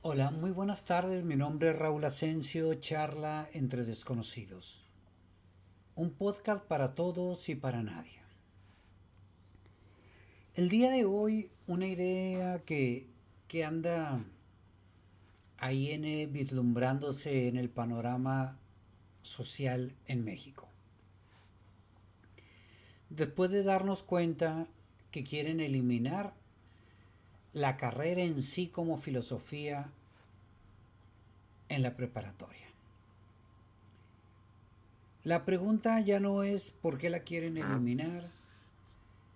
Hola, muy buenas tardes. Mi nombre es Raúl Asensio, charla entre desconocidos. Un podcast para todos y para nadie. El día de hoy, una idea que anda ahí vislumbrándose en el panorama social en México. Después de darnos cuenta que quieren eliminar la carrera en sí como filosofía en la preparatoria. La pregunta ya no es por qué la quieren eliminar,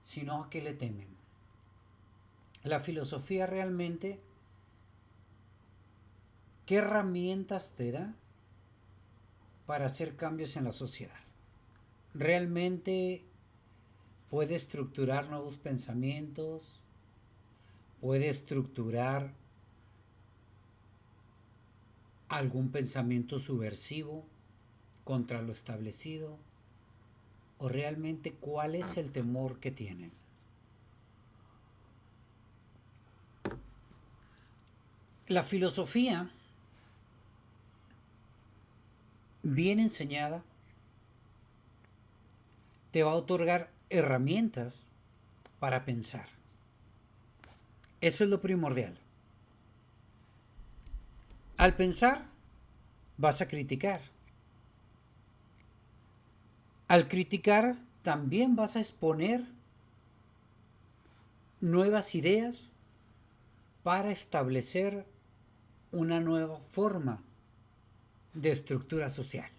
sino a qué le temen. La filosofía realmente, ¿qué herramientas te da para hacer cambios en la sociedad? ¿Realmente puede estructurar nuevos pensamientos? ¿Puede estructurar algún pensamiento subversivo contra lo establecido? ¿O realmente cuál es el temor que tienen? La filosofía, bien enseñada, te va a otorgar herramientas para pensar. Eso es lo primordial. Al pensar, vas a criticar. Al criticar, también vas a exponer nuevas ideas para establecer una nueva forma de estructura social.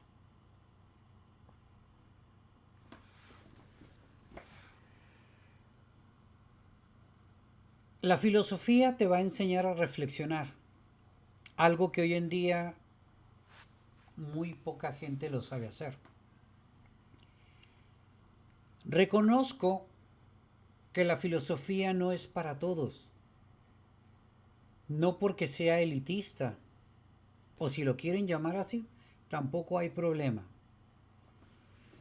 La filosofía te va a enseñar a reflexionar, algo que hoy en día muy poca gente lo sabe hacer. Reconozco que la filosofía no es para todos, no porque sea elitista, o si lo quieren llamar así, tampoco hay problema.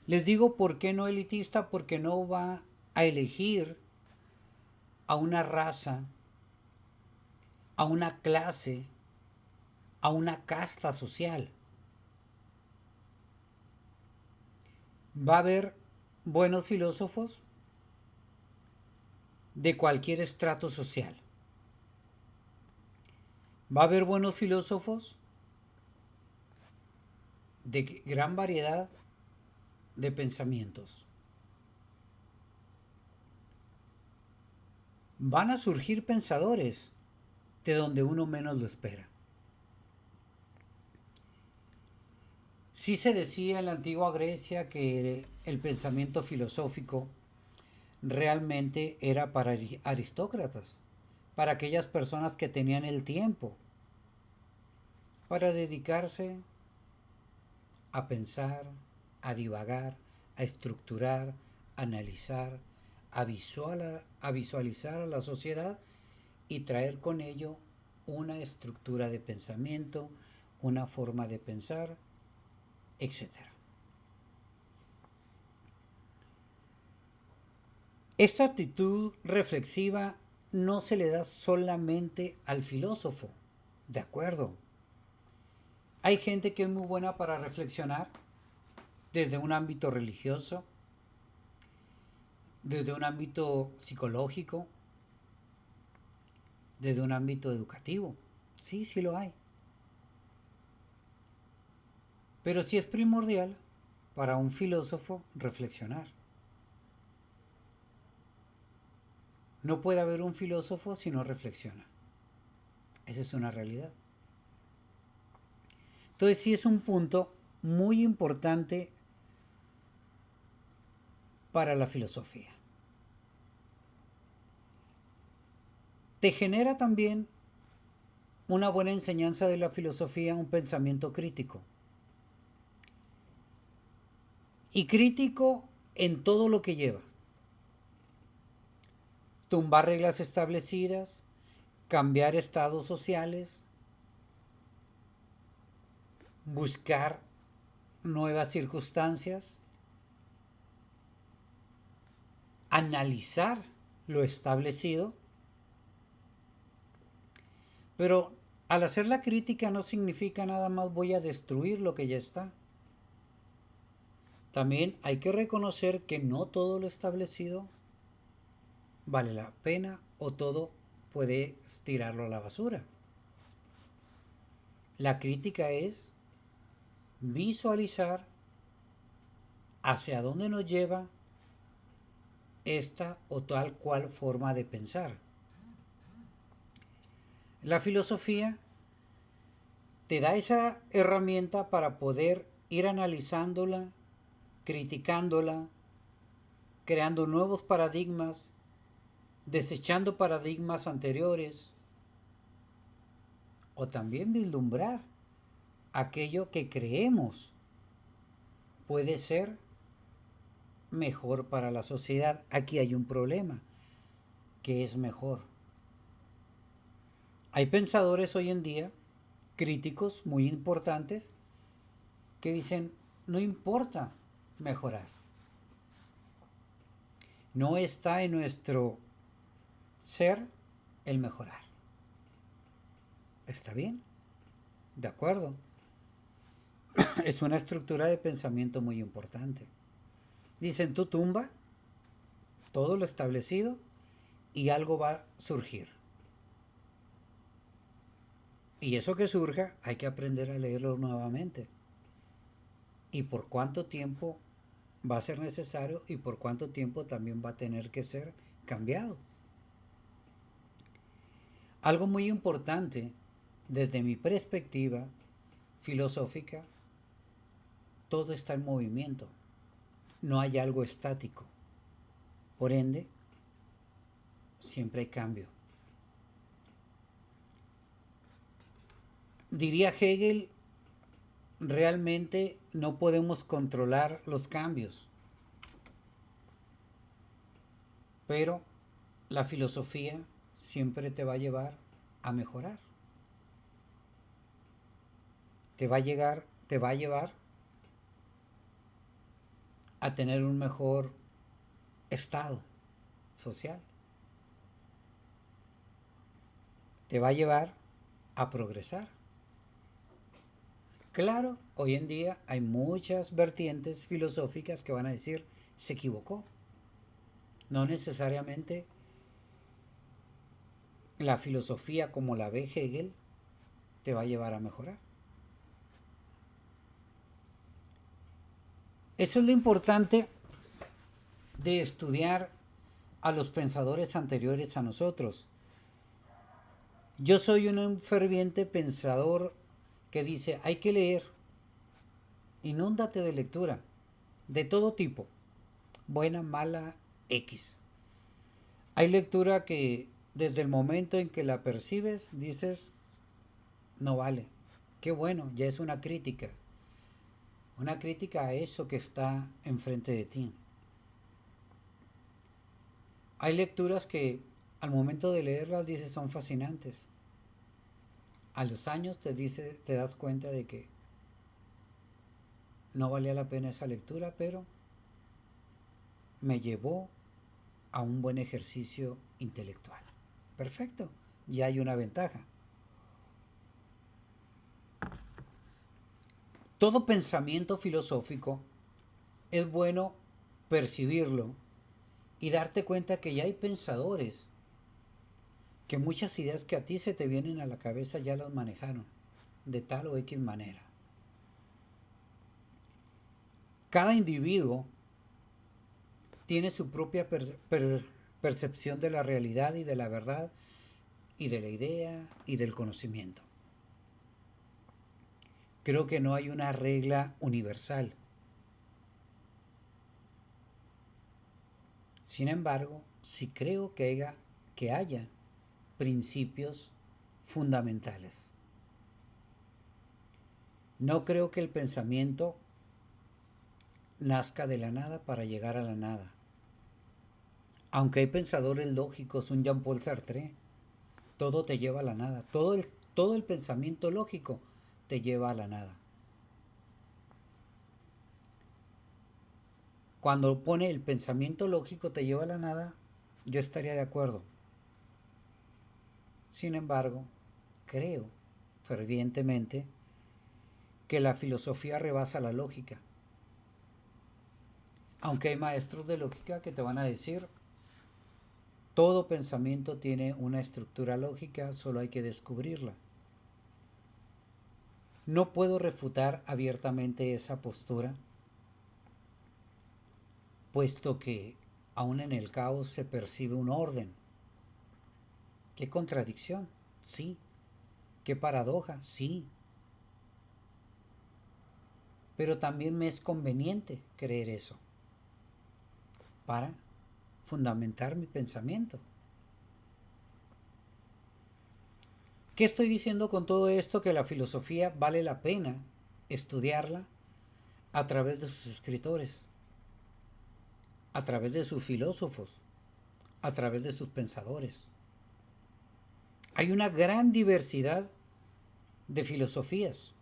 Les digo por qué no elitista, porque no va a elegir a una raza, a una clase, a una casta social. Va a haber buenos filósofos de cualquier estrato social. Va a haber buenos filósofos de gran variedad de pensamientos. Van a surgir pensadores de donde uno menos lo espera. Sí se decía en la antigua Grecia que el pensamiento filosófico realmente era para aristócratas, para aquellas personas que tenían el tiempo para dedicarse a pensar, a divagar, a estructurar, a analizar, a visualizar a la sociedad y traer con ello una estructura de pensamiento, una forma de pensar, etcétera. Esta actitud reflexiva no se le da solamente al filósofo, de acuerdo. Hay gente que es muy buena para reflexionar desde un ámbito religioso, desde un ámbito psicológico, desde un ámbito educativo. Sí, sí lo hay. Pero sí es primordial para un filósofo reflexionar. No puede haber un filósofo si no reflexiona. Esa es una realidad. Entonces sí es un punto muy importante para la filosofía. Te genera también una buena enseñanza de la filosofía, un pensamiento crítico. Y crítico en todo lo que lleva. Tumbar reglas establecidas, cambiar estados sociales, buscar nuevas circunstancias, analizar lo establecido, pero Al hacer la crítica no significa nada más voy a destruir lo que ya está. También hay que reconocer que no todo lo establecido vale la pena o todo puede tirarlo a la basura. La crítica es visualizar hacia dónde nos lleva esta o tal cual forma de pensar. La filosofía te da esa herramienta para poder ir analizándola, criticándola, creando nuevos paradigmas, desechando paradigmas anteriores, o también vislumbrar aquello que creemos puede ser mejor para la sociedad. Aquí hay un problema, que es mejor. Hay pensadores hoy en día, críticos muy importantes, que dicen, no importa mejorar. No está en nuestro ser el mejorar. ¿Está bien? De acuerdo. Es una estructura de pensamiento muy importante. Dicen, tú tumba todo lo establecido y algo va a surgir. Y eso que surja hay que aprender a leerlo nuevamente. Y por cuánto tiempo va a ser necesario y por cuánto tiempo también va a tener que ser cambiado. Algo muy importante desde mi perspectiva filosófica, todo está en movimiento. No hay algo estático. Por ende, siempre hay cambio. Diría Hegel, realmente no podemos controlar los cambios, pero la filosofía siempre te va a llevar a mejorar. Te va a llevar a tener un mejor estado social. Te va a llevar a progresar. Claro, hoy en día hay muchas vertientes filosóficas que van a decir se equivocó. No necesariamente la filosofía como la ve Hegel te va a llevar a mejorar. Eso es lo importante de estudiar a los pensadores anteriores a nosotros. Yo soy un ferviente pensador que dice, hay que leer, inúndate de lectura, de todo tipo, buena, mala, X. Hay lectura que desde el momento en que la percibes dices, no vale. Qué bueno, ya es una crítica a eso que está enfrente de ti. Hay lecturas que al momento de leerlas dices son fascinantes. A los años te das cuenta de que no valía la pena esa lectura, pero me llevó a un buen ejercicio intelectual. Perfecto, ya hay una ventaja. Todo pensamiento filosófico es bueno percibirlo y darte cuenta que ya hay pensadores que muchas ideas que a ti se te vienen a la cabeza ya las manejaron de tal o X manera. Cada individuo tiene su propia percepción de la realidad y de la verdad y de la idea y del conocimiento. Creo que no hay una regla universal. Sin embargo, sí creo que haya principios fundamentales. No creo que el pensamiento nazca de la nada para llegar a la nada. Aunque hay pensadores lógicos, un Jean-Paul Sartre, todo te lleva a la nada. Todo el pensamiento lógico te lleva a la nada. Cuando pone el pensamiento lógico te lleva a la nada, yo estaría de acuerdo. Sin embargo, creo fervientemente que la filosofía rebasa la lógica. Aunque hay maestros de lógica que te van a decir, todo pensamiento tiene una estructura lógica, solo hay que descubrirla. No puedo refutar abiertamente esa postura, puesto que aún en el caos se percibe un orden. ¿Qué contradicción? Sí. ¿Qué paradoja? Sí. Pero también me es conveniente creer eso para fundamentar mi pensamiento. ¿Qué estoy diciendo con todo esto? Que la filosofía vale la pena estudiarla a través de sus escritores, a través de sus filósofos, a través de sus pensadores. Hay una gran diversidad de filosofías.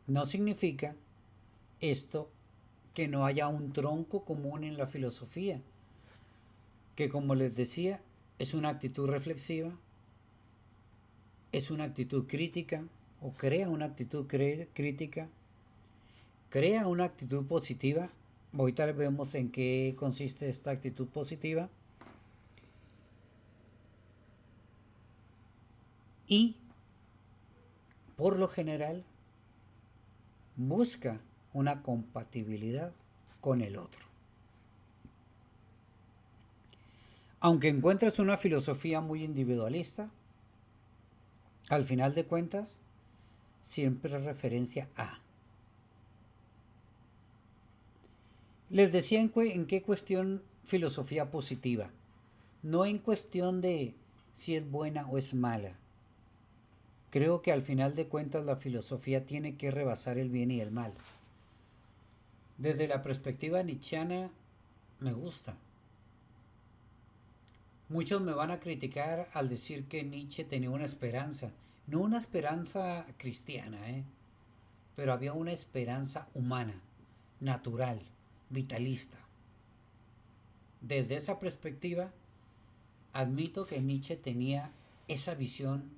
No significa esto que no haya un tronco común en la filosofía, que como les decía, es una actitud reflexiva, es una actitud crítica, o crea una actitud crítica, crea una actitud positiva. Ahorita vemos en qué consiste esta actitud positiva. Y, por lo general, busca una compatibilidad con el otro. Aunque encuentres una filosofía muy individualista, al final de cuentas, siempre referencia a. Les decía en qué cuestión filosofía positiva, no en cuestión de si es buena o es mala. Creo que al final de cuentas la filosofía tiene que rebasar el bien y el mal. Desde la perspectiva nietzscheana me gusta. Muchos me van a criticar al decir que Nietzsche tenía una esperanza, no una esperanza cristiana, pero había una esperanza humana, natural, vitalista. Desde esa perspectiva, admito que Nietzsche tenía esa visión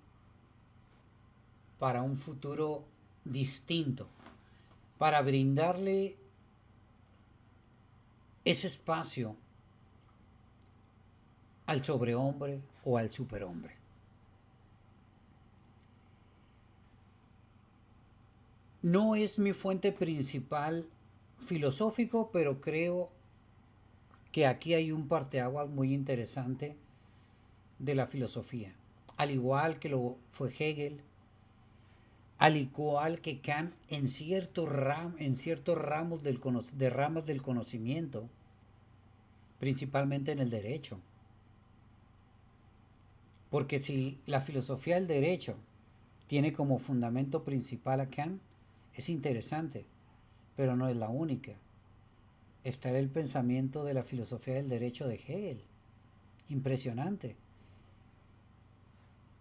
para un futuro distinto, para brindarle ese espacio al sobrehombre o al superhombre. No es mi fuente principal filosófico, pero creo que aquí hay un parteaguas muy interesante de la filosofía. Al igual que lo fue Hegel, al igual que Kant en ciertos ramos de ramas del conocimiento, principalmente en el derecho. Porque si la filosofía del derecho tiene como fundamento principal a Kant, es interesante, pero no es la única. Está el pensamiento de la filosofía del derecho de Hegel, impresionante,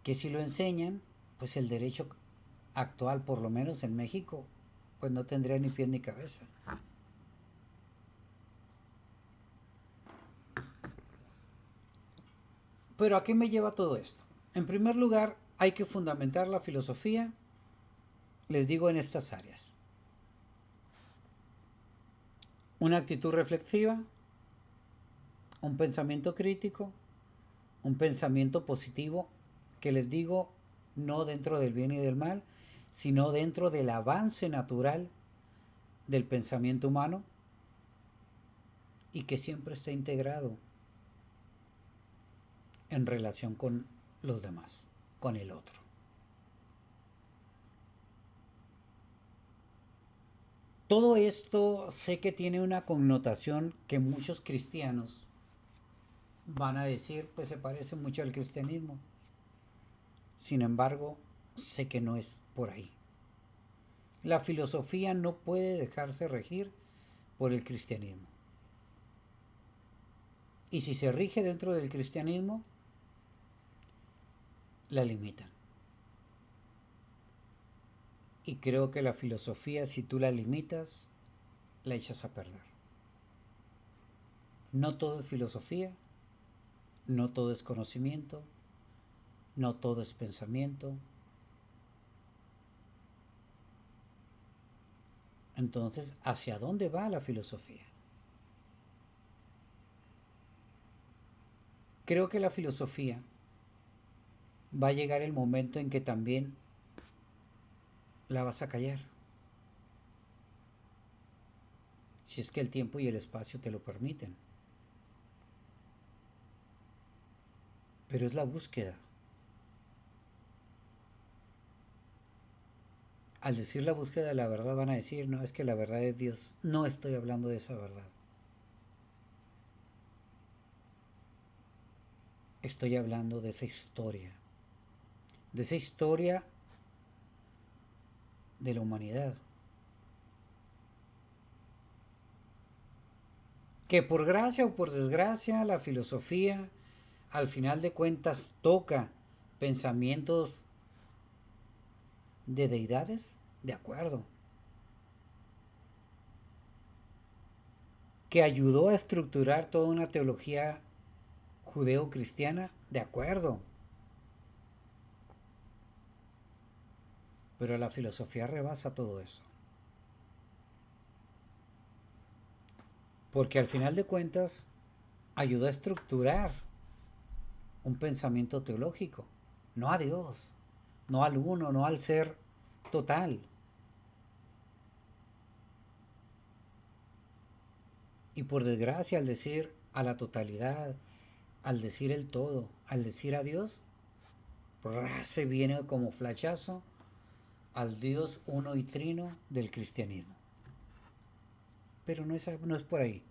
que si lo enseñan, pues el derecho actual, por lo menos en México, pues no tendría ni pie ni cabeza. Pero ¿a qué me lleva todo esto? En primer lugar, hay que fundamentar la filosofía, les digo, en estas áreas. Una actitud reflexiva, un pensamiento crítico, un pensamiento positivo, que les digo, no dentro del bien y del mal, sino dentro del avance natural del pensamiento humano y que siempre está integrado en relación con los demás, con el otro. Todo esto sé que tiene una connotación que muchos cristianos van a decir, pues se parece mucho al cristianismo. Sin embargo, sé que no es por ahí. La filosofía no puede dejarse regir por el cristianismo. Y si se rige dentro del cristianismo, la limitan. Y creo que la filosofía, si tú la limitas, la echas a perder. No todo es filosofía, no todo es conocimiento, no todo es pensamiento. Entonces, ¿hacia dónde va la filosofía? Creo que la filosofía va a llegar el momento en que también la vas a callar, si es que el tiempo y el espacio te lo permiten. Pero es la búsqueda. Al decir la búsqueda de la verdad van a decir, no, es que la verdad es Dios. No estoy hablando de esa verdad. Estoy hablando de esa historia de la humanidad, que por gracia o por desgracia la filosofía al final de cuentas toca pensamientos de deidades, de acuerdo, que ayudó a estructurar toda una teología judeo-cristiana, de acuerdo, pero la filosofía rebasa todo eso, porque al final de cuentas ayudó a estructurar un pensamiento teológico, no a Dios, no al uno, no al ser total. Y por desgracia, al decir a la totalidad, al decir el todo, al decir a Dios, se viene como flachazo al Dios uno y trino del cristianismo. Pero no es por ahí.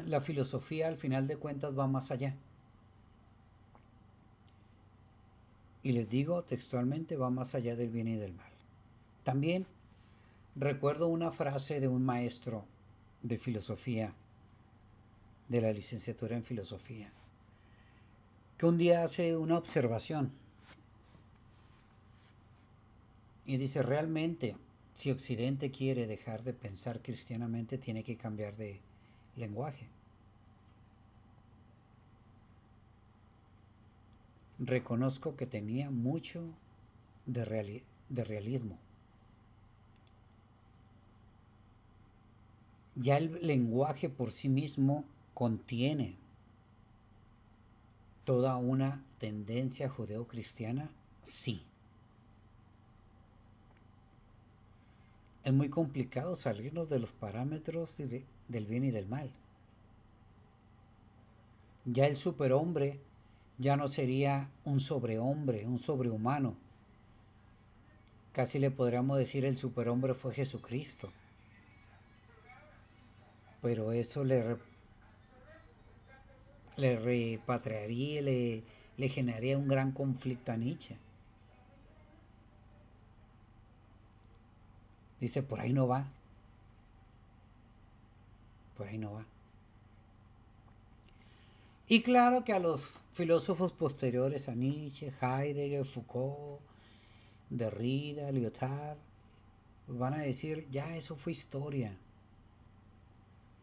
La filosofía al final de cuentas va más allá. Y les digo textualmente, va más allá del bien y del mal. También recuerdo una frase de un maestro de filosofía, de la licenciatura en filosofía, que un día hace una observación y dice, realmente, si Occidente quiere dejar de pensar cristianamente, tiene que cambiar de lenguaje. Reconozco que tenía mucho de realismo. Ya el lenguaje por sí mismo contiene toda una tendencia judeocristiana, sí. Es muy complicado salirnos de los parámetros del bien y del mal. Ya el superhombre ya no sería un sobrehombre, un sobrehumano. Casi le podríamos decir el superhombre fue Jesucristo. Pero eso le repatriaría, le generaría un gran conflicto a Nietzsche. Dice, por ahí no va, por ahí no va. Y claro que a los filósofos posteriores a Nietzsche, Heidegger, Foucault, Derrida, Lyotard, van a decir, ya eso fue historia.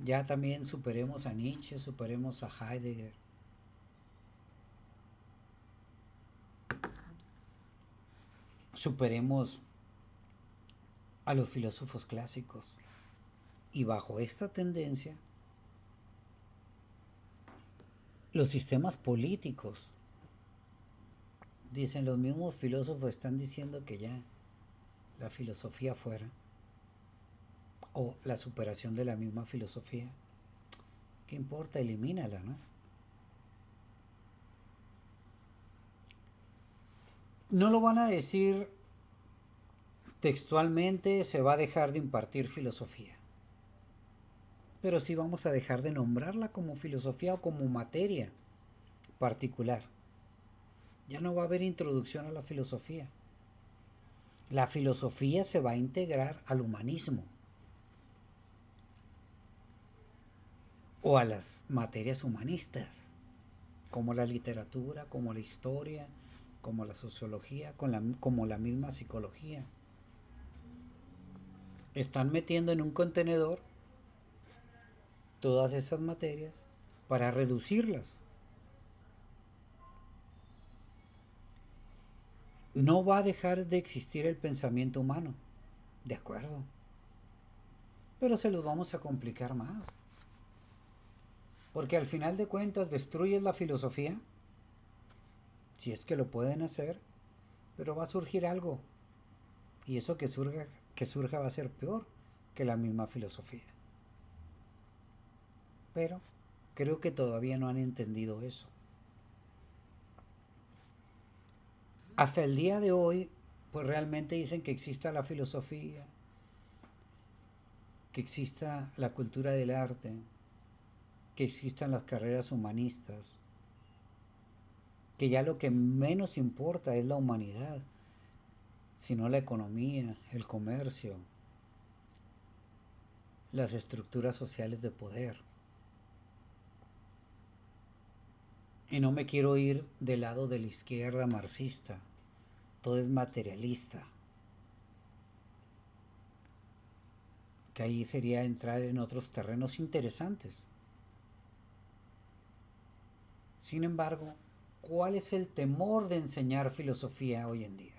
Ya también superemos a Nietzsche, superemos a Heidegger. Superemos a los filósofos clásicos. Y bajo esta tendencia, los sistemas políticos, dicen los mismos filósofos, están diciendo que ya la filosofía fuera, o la superación de la misma filosofía. ¿Qué importa? Elimínala, ¿no? No lo van a decir textualmente, se va a dejar de impartir filosofía. Pero sí vamos a dejar de nombrarla como filosofía o como materia particular. Ya no va a haber introducción a la filosofía. La filosofía se va a integrar al humanismo o a las materias humanistas, como la literatura, como la historia, como la sociología, como la misma psicología. Están metiendo en un contenedor todas esas materias para reducirlas. No va a dejar de existir el pensamiento humano, de acuerdo, pero se los vamos a complicar más. Porque al final de cuentas destruyes la filosofía, si es que lo pueden hacer, pero va a surgir algo. Y eso que surja va a ser peor que la misma filosofía. Pero creo que todavía no han entendido eso. Hasta el día de hoy, pues realmente dicen que exista la filosofía, que exista la cultura del arte, que existan las carreras humanistas, que ya lo que menos importa es la humanidad, sino la economía, el comercio, las estructuras sociales de poder. Y no me quiero ir del lado de la izquierda marxista, todo es materialista, que ahí sería entrar en otros terrenos interesantes. Sin embargo, ¿cuál es el temor de enseñar filosofía hoy en día?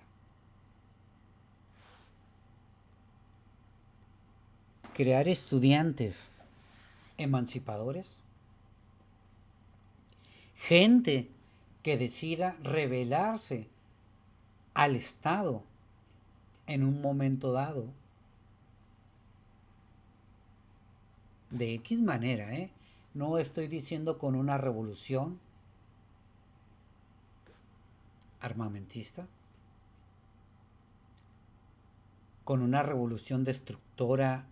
Crear estudiantes emancipadores, gente que decida rebelarse al Estado en un momento dado, de X manera, ¿eh? No estoy diciendo con una revolución armamentista, con una revolución destructora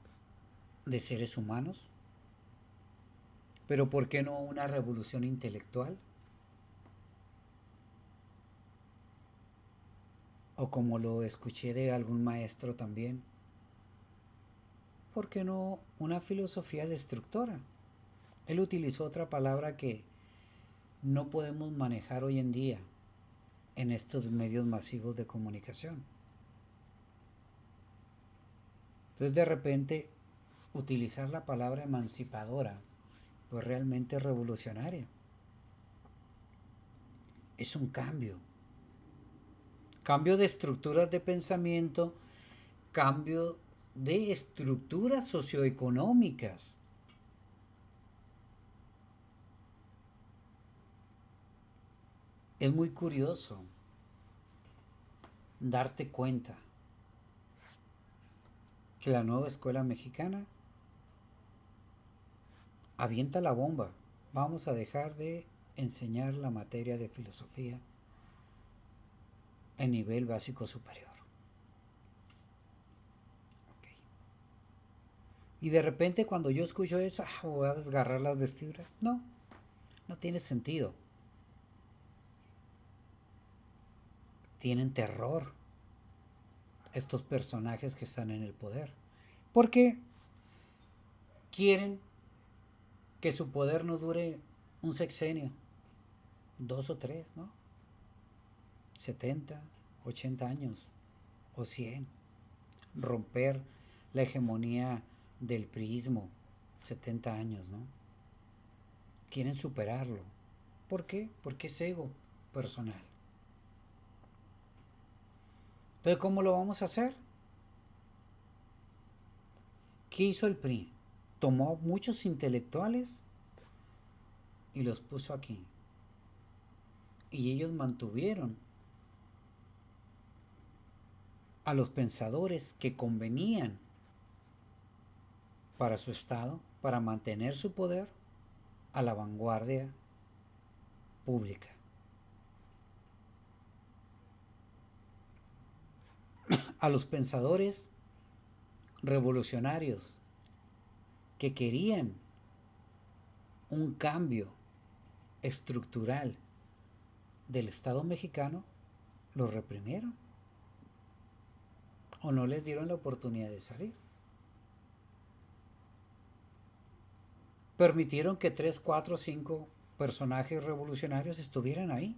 de seres humanos, pero ¿por qué no una revolución intelectual? O como lo escuché de algún maestro también, ¿por qué no una filosofía destructora? Él utilizó otra palabra que no podemos manejar hoy en día en estos medios masivos de comunicación. Entonces de repente utilizar la palabra emancipadora, pues realmente es revolucionaria. Es un cambio. Cambio de estructuras de pensamiento, cambio de estructuras socioeconómicas. Es muy curioso darte cuenta que la nueva escuela mexicana avienta la bomba. Vamos a dejar de enseñar la materia de filosofía en nivel básico superior. Okay. Y de repente cuando yo escucho eso, voy a desgarrar las vestiduras. No, no tiene sentido. Tienen terror estos personajes que están en el poder. Porque quieren que su poder no dure un sexenio, 2 o 3, ¿no? 70, 80 años o 100. Romper la hegemonía del priismo, 70 años, ¿no? Quieren superarlo. ¿Por qué? Porque es ego personal. Entonces, ¿cómo lo vamos a hacer? ¿Qué hizo el PRI? Tomó muchos intelectuales y los puso aquí. Y ellos mantuvieron a los pensadores que convenían para su estado, para mantener su poder a la vanguardia pública. A los pensadores revolucionarios que querían un cambio estructural del Estado mexicano, los reprimieron o no les dieron la oportunidad de salir. Permitieron que 3, 4, 5 personajes revolucionarios estuvieran ahí.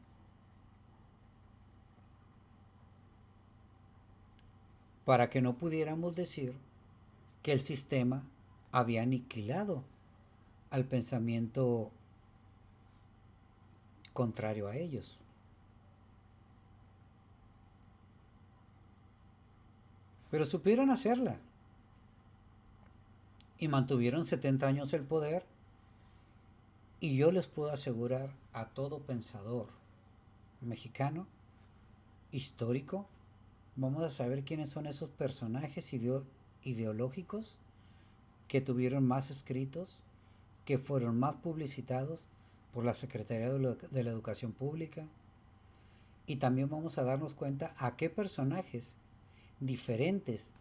Para que no pudiéramos decir que el sistema había aniquilado al pensamiento contrario a ellos. Pero supieron hacerla y mantuvieron 70 años el poder, y yo les puedo asegurar a todo pensador mexicano, histórico, vamos a saber quiénes son esos personajes ideológicos que tuvieron más escritos, que fueron más publicitados por la Secretaría de la Educación Pública, y también vamos a darnos cuenta a qué personajes diferentes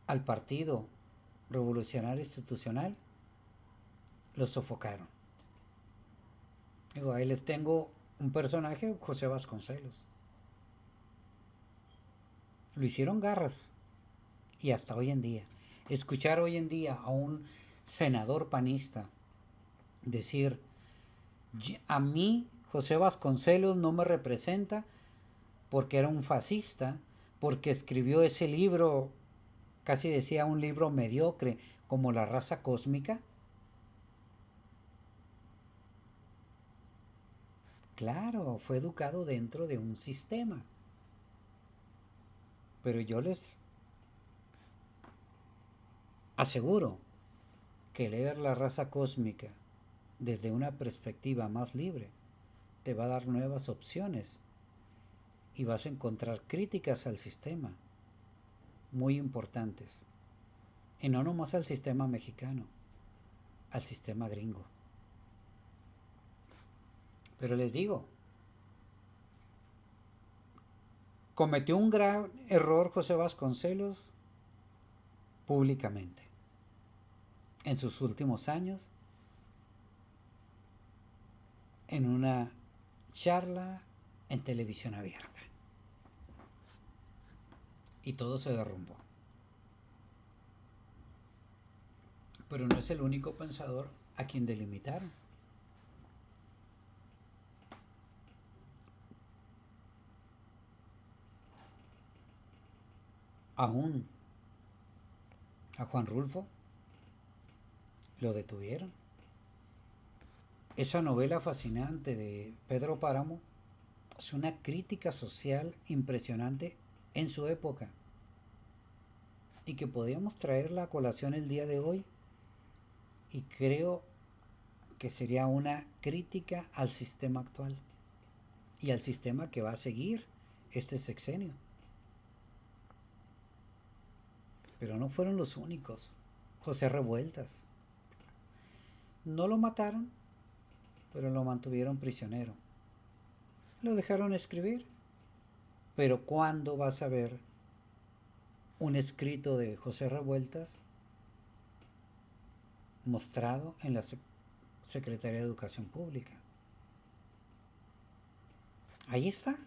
al Partido Revolucionario Institucional los sofocaron. Digo, ahí les tengo un personaje, José Vasconcelos. Lo hicieron garras, y hasta hoy en día. Escuchar hoy en día a un senador panista decir, a mí José Vasconcelos no me representa porque era un fascista, porque escribió ese libro, casi decía un libro mediocre, como La raza cósmica. Claro, fue educado dentro de un sistema. Pero yo les aseguro que leer La raza cósmica desde una perspectiva más libre te va a dar nuevas opciones, y vas a encontrar críticas al sistema muy importantes. Y no nomás al sistema mexicano, al sistema gringo. Pero les digo, cometió un gran error José Vasconcelos públicamente en sus últimos años, en una charla en televisión abierta, y todo se derrumbó. Pero no es el único pensador a quien delimitaron. Aún a Juan Rulfo lo detuvieron. Esa novela fascinante de Pedro Páramo es una crítica social impresionante en su época, y que podíamos traerla a colación el día de hoy, y creo que sería una crítica al sistema actual y al sistema que va a seguir este sexenio. Pero no fueron los únicos. José Revueltas. No lo mataron, pero lo mantuvieron prisionero. Lo dejaron escribir. Pero ¿cuándo vas a ver un escrito de José Revueltas mostrado en la Secretaría de Educación Pública? Ahí está.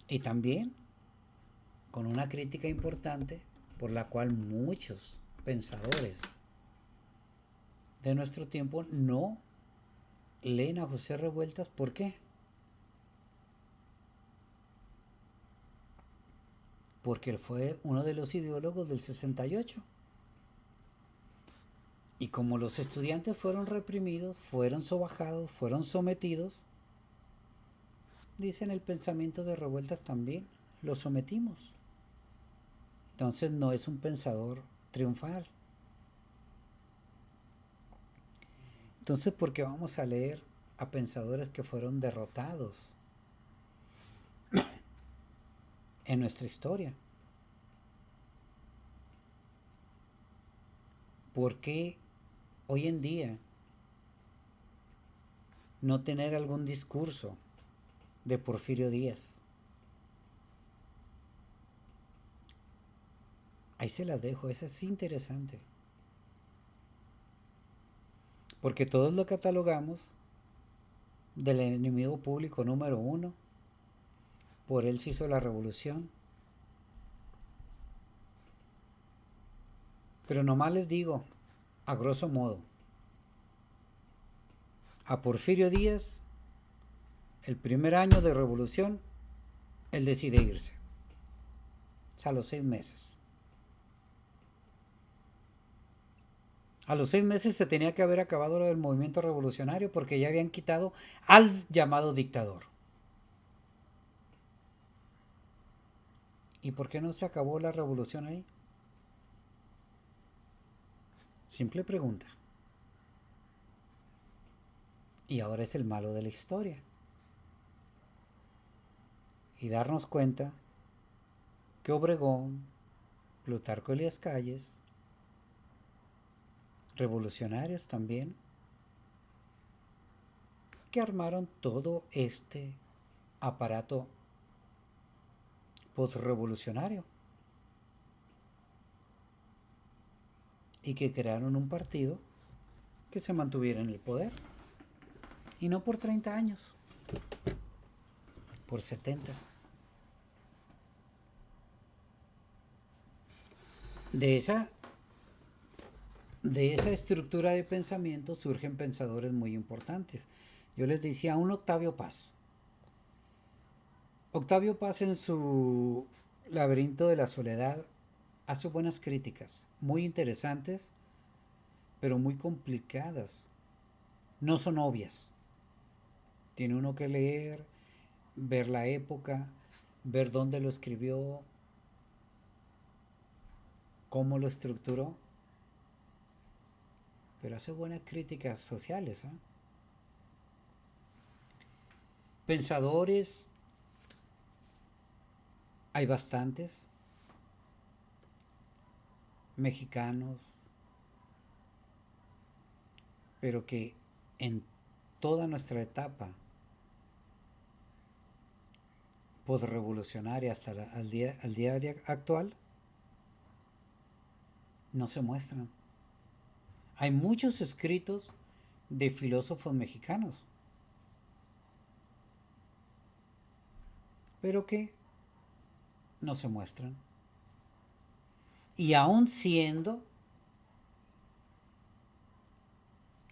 Y también con una crítica importante por la cual muchos pensadores de nuestro tiempo no leen a José Revueltas. ¿Por qué? Porque él fue uno de los ideólogos del 68. Y como los estudiantes fueron reprimidos, fueron sobajados, fueron sometidos, dicen el pensamiento de Revueltas también, lo sometimos. Entonces no es un pensador triunfal. Entonces, ¿por qué vamos a leer a pensadores que fueron derrotados en nuestra historia? ¿Por qué hoy en día no tener algún discurso de Porfirio Díaz? Ahí se las dejo, eso es interesante. Porque todos lo catalogamos del enemigo público número uno. Por él se hizo la revolución. Pero nomás les digo, a grosso modo, a Porfirio Díaz, el primer año de revolución, él decide irse. O sea, a los 6 meses. A los 6 meses se tenía que haber acabado lo del movimiento revolucionario porque ya habían quitado al llamado dictador. ¿Y por qué no se acabó la revolución ahí? Simple pregunta. Y ahora es el malo de la historia. Y darnos cuenta que Obregón, Plutarco Elías Calles, revolucionarios también, que armaron todo este aparato postrevolucionario y que crearon un partido que se mantuviera en el poder. Y no por 30 años, por 70. De esa, de esa estructura de pensamiento surgen pensadores muy importantes. Yo les decía un Octavio Paz. Octavio Paz en su Laberinto de la Soledad hace buenas críticas, muy interesantes, pero muy complicadas. No son obvias. Tiene uno que leer, ver la época, ver dónde lo escribió, cómo lo estructuró, pero hace buenas críticas sociales. Pensadores, hay bastantes, mexicanos, pero que en toda nuestra etapa postrevolucionaria hasta al día actual no se muestran. Hay muchos escritos de filósofos mexicanos, pero que no se muestran. Y aún siendo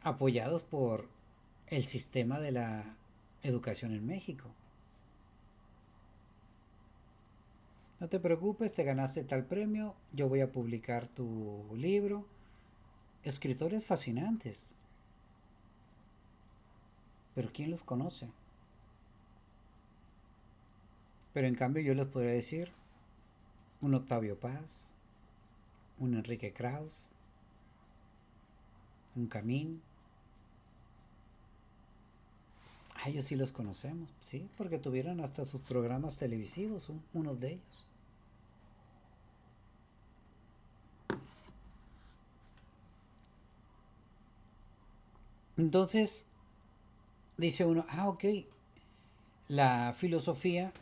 apoyados por el sistema de la educación en México. No te preocupes, te ganaste tal premio, yo voy a publicar tu libro. Escritores fascinantes. Pero ¿quién los conoce? Pero en cambio yo les podría decir un Octavio Paz, un Enrique Krauss, un Camín. A ellos sí los conocemos, sí, porque tuvieron hasta sus programas televisivos, unos de ellos. Entonces, dice uno, ok, la filosofía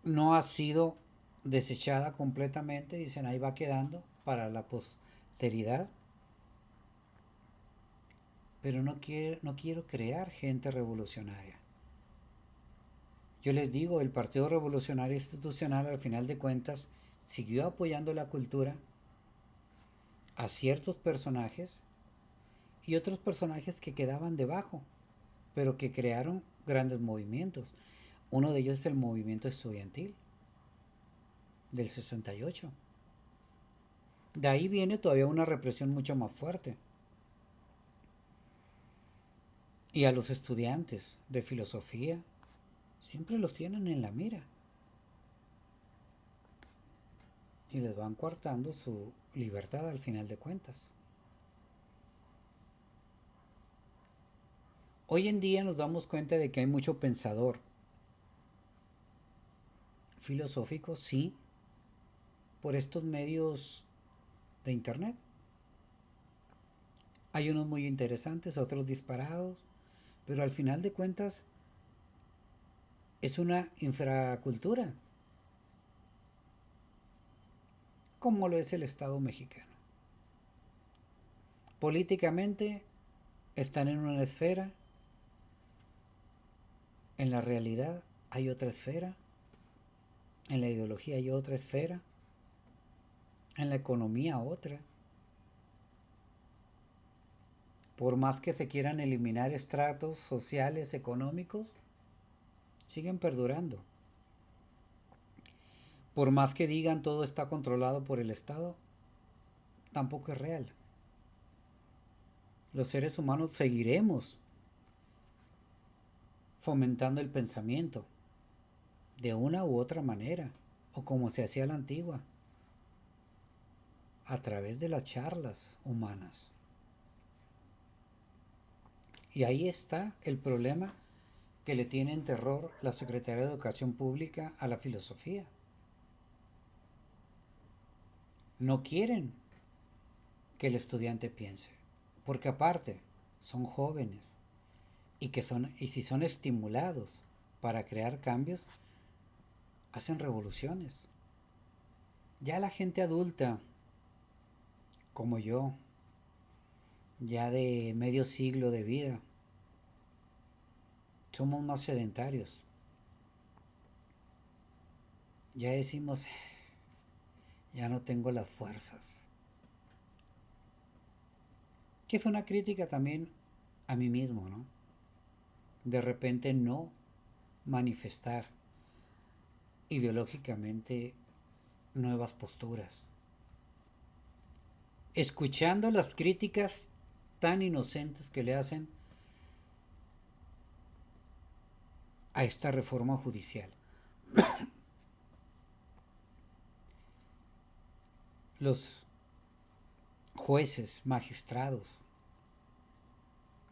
no ha sido desechada completamente, dicen, ahí va quedando para la posteridad, pero no quiero crear gente revolucionaria. Yo les digo, el Partido Revolucionario Institucional al final de cuentas siguió apoyando la cultura a ciertos personajes y otros personajes que quedaban debajo, pero que crearon grandes movimientos. Uno de ellos es el movimiento estudiantil del 68. De ahí viene todavía una represión mucho más fuerte. Y a los estudiantes de filosofía siempre los tienen en la mira. Y les van coartando su libertad al final de cuentas. Hoy en día nos damos cuenta de que hay mucho pensador filosófico, sí, por estos medios de internet. Hay unos muy interesantes, otros disparados, pero al final de cuentas es una infracultura, como lo es el Estado mexicano. Políticamente están en una esfera, en la realidad hay otra esfera, en la ideología hay otra esfera, en la economía otra. Por más que se quieran eliminar estratos sociales, económicos, siguen perdurando. Por más que digan todo está controlado por el Estado, tampoco es real. Los seres humanos seguiremos fomentando el pensamiento de una u otra manera, o como se hacía a la antigua, a través de las charlas humanas. Y ahí está el problema que le tiene en terror la Secretaría de Educación Pública a la filosofía. No quieren que el estudiante piense, porque aparte son jóvenes y si son estimulados para crear cambios, hacen revoluciones. Ya la gente adulta, como yo, ya de medio siglo de vida, somos más sedentarios. Ya decimos, ya no tengo las fuerzas. Que es una crítica también a mí mismo, ¿no? De repente no manifestar ideológicamente nuevas posturas. Escuchando las críticas tan inocentes que le hacen a esta reforma judicial. Los jueces, magistrados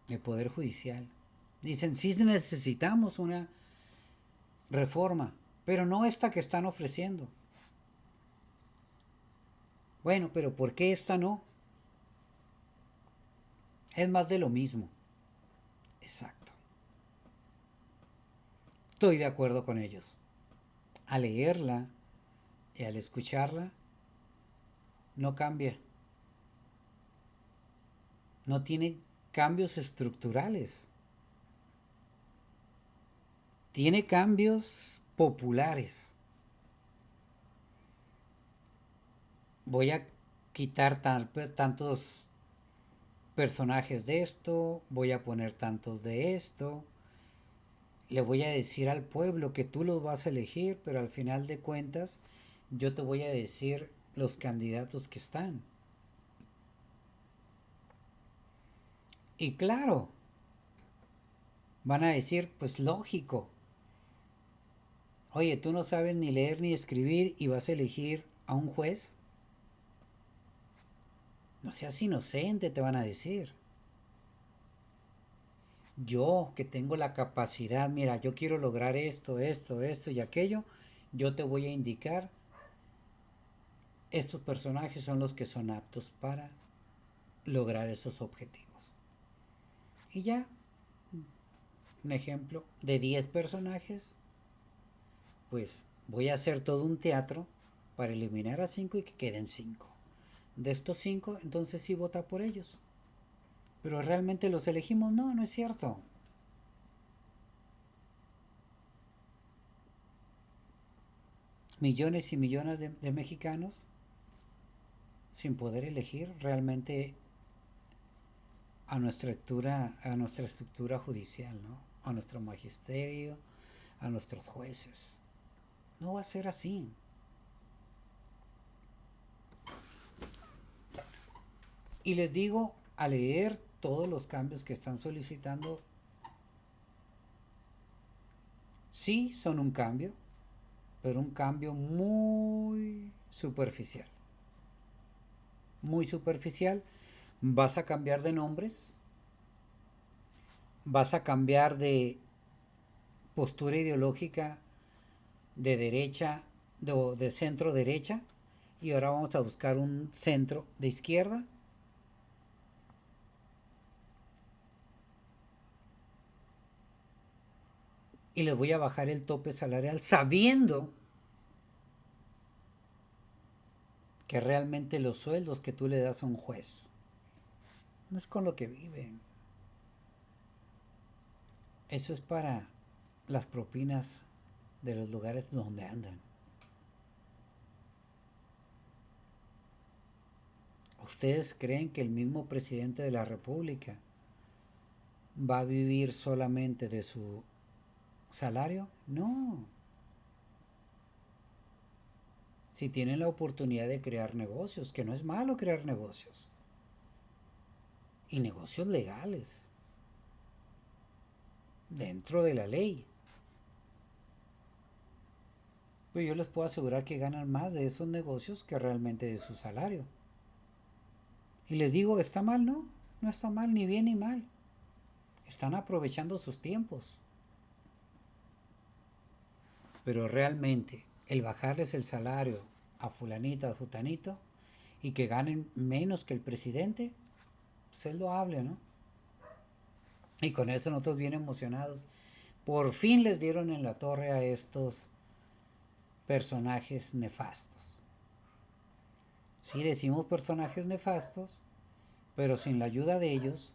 del Poder Judicial dicen, sí necesitamos una reforma, pero no esta que están ofreciendo. Bueno, pero ¿por qué esta no? Es más de lo mismo. Exacto. Estoy de acuerdo con ellos. Al leerla y al escucharla, no cambia. No tiene cambios estructurales. Tiene cambios populares. Voy a quitar tantos personajes de esto, voy a poner tantos de esto, le voy a decir al pueblo que tú los vas a elegir, pero al final de cuentas yo te voy a decir los candidatos que están. Y claro, van a decir, pues lógico, oye, tú no sabes ni leer ni escribir y vas a elegir a un juez. No seas inocente, te van a decir. Yo que tengo la capacidad, mira, yo quiero lograr esto y aquello, yo te voy a indicar, estos personajes son los que son aptos para lograr esos objetivos. Y ya, un ejemplo, de 10 personajes, pues voy a hacer todo un teatro para eliminar a 5 y que queden 5. De estos 5, entonces sí vota por ellos. Pero realmente los elegimos, no, no es cierto. Millones y millones de mexicanos sin poder elegir realmente a nuestra estructura judicial, ¿no? A nuestro magisterio, a nuestros jueces. No va a ser así. Y les digo, a leer todos los cambios que están solicitando, sí son un cambio, pero un cambio muy superficial. Muy superficial. Vas a cambiar de nombres, vas a cambiar de postura ideológica de derecha, de centro derecha, y ahora vamos a buscar un centro de izquierda. Y les voy a bajar el tope salarial sabiendo que realmente los sueldos que tú le das a un juez no es con lo que viven. Eso es para las propinas de los lugares donde andan. ¿Ustedes creen que el mismo presidente de la República va a vivir solamente de su salario? No. Si tienen la oportunidad de crear negocios, que no es malo crear negocios, y negocios legales dentro de la ley. Pues yo les puedo asegurar que ganan más de esos negocios que realmente de su salario. Y les digo, ¿está mal? No, no está mal, ni bien ni mal. Están aprovechando sus tiempos. Pero realmente el bajarles el salario a fulanita o sutanito y que ganen menos que el presidente, pues es loable, ¿no? Y con eso nosotros bien emocionados. Por fin les dieron en la torre a estos personajes nefastos. Sí, decimos personajes nefastos, pero sin la ayuda de ellos,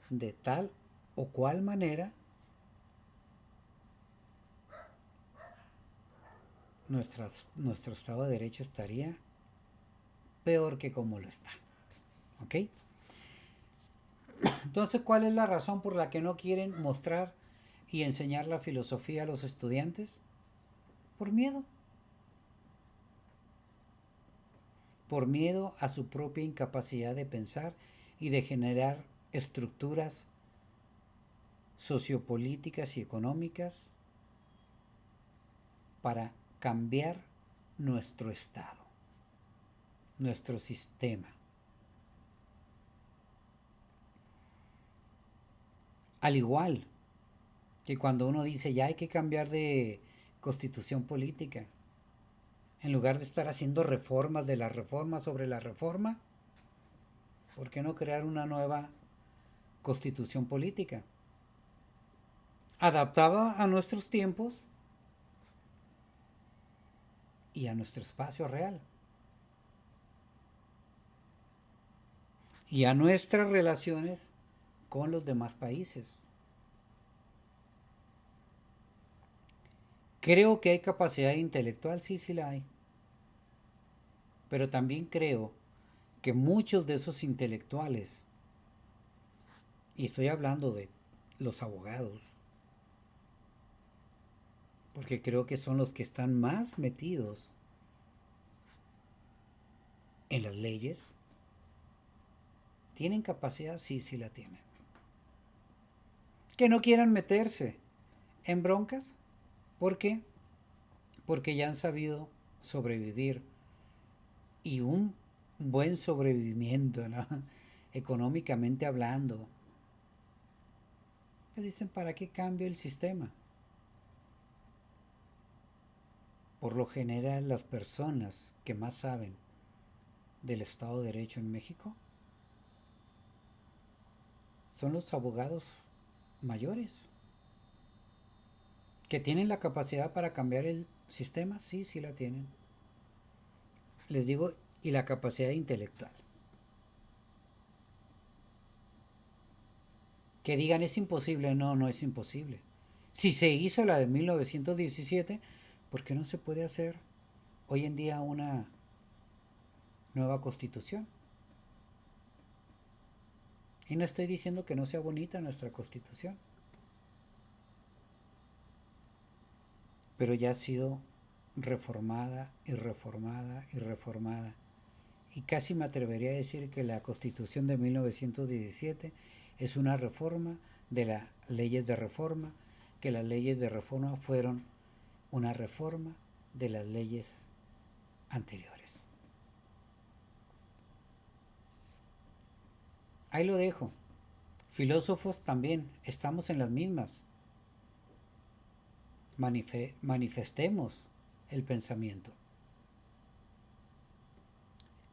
de tal o cual manera, nuestro Estado de Derecho estaría peor que como lo está. ¿Ok? Entonces, ¿cuál es la razón por la que no quieren mostrar y enseñar la filosofía a los estudiantes? Por miedo. Por miedo a su propia incapacidad de pensar y de generar estructuras sociopolíticas y económicas para cambiar nuestro estado, nuestro sistema. Al igual que cuando uno dice ya hay que cambiar de constitución política, en lugar de estar haciendo reformas de la reforma sobre la reforma, ¿por qué no crear una nueva constitución política? Adaptada a nuestros tiempos y a nuestro espacio real. Y a nuestras relaciones con los demás países. Creo que hay capacidad intelectual, sí, sí la hay. Pero también creo que muchos de esos intelectuales, y estoy hablando de los abogados, porque creo que son los que están más metidos en las leyes, tienen capacidad, sí, sí la tienen. Que no quieran meterse en broncas, ¿por qué? Porque ya han sabido sobrevivir y un buen sobrevivimiento, ¿no? Económicamente hablando. Pues dicen, ¿para qué cambio el sistema? Por lo general, las personas que más saben del Estado de Derecho en México son los abogados mayores, que tienen la capacidad para cambiar el sistema, sí, sí la tienen. Les digo, y la capacidad intelectual. Que digan es imposible, no, no es imposible. Si se hizo la de 1917, ¿por qué no se puede hacer hoy en día una nueva constitución? Y no estoy diciendo que no sea bonita nuestra constitución, pero ya ha sido reformada y reformada y reformada. Y casi me atrevería a decir que la constitución de 1917 es una reforma de las leyes de reforma, que las leyes de reforma fueron una reforma de las leyes anteriores. Ahí lo dejo. Filósofos también, estamos en las mismas. Manifestemos el pensamiento.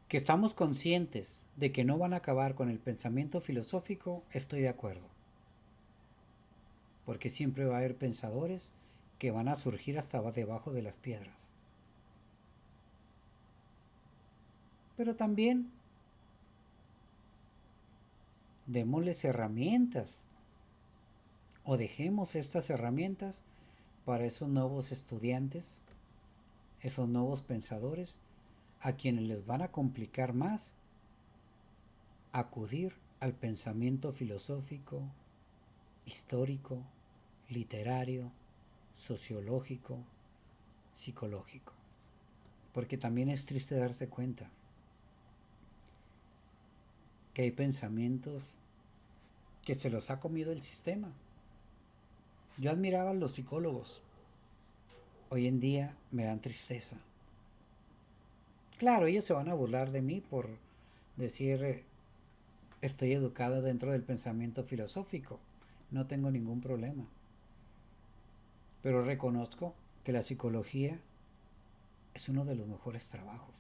Que estamos conscientes de que no van a acabar con el pensamiento filosófico, estoy de acuerdo. Porque siempre va a haber pensadores que van a surgir hasta debajo de las piedras. Pero también démosles herramientas o dejemos estas herramientas para esos nuevos estudiantes, esos nuevos pensadores, a quienes les van a complicar más acudir al pensamiento filosófico, histórico, literario, sociológico, psicológico. Porque también es triste darse cuenta que hay pensamientos que se los ha comido el sistema. Yo admiraba a los psicólogos. Hoy en día me dan tristeza. Claro, ellos se van a burlar de mí por decir estoy educado dentro del pensamiento filosófico. No tengo ningún problema. Pero reconozco que la psicología es uno de los mejores trabajos.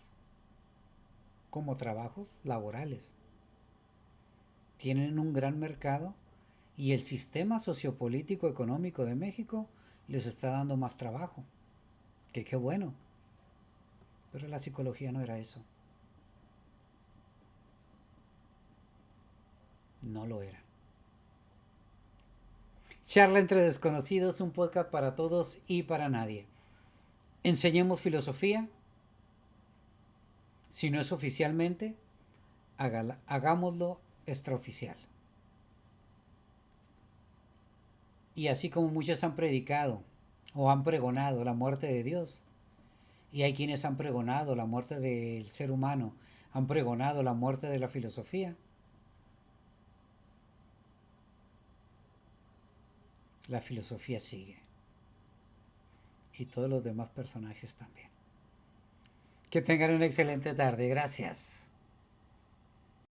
Como trabajos laborales. Tienen un gran mercado y el sistema sociopolítico económico de México les está dando más trabajo. Que qué bueno. Pero la psicología no era eso. No lo era. Charla entre desconocidos, un podcast para todos y para nadie. Enseñemos filosofía. Si no es oficialmente, hagámoslo extraoficial. Y así como muchos han predicado o han pregonado la muerte de Dios, y hay quienes han pregonado la muerte del ser humano, han pregonado la muerte de la filosofía, la filosofía sigue. Y todos los demás personajes también. Que tengan una excelente tarde. Gracias.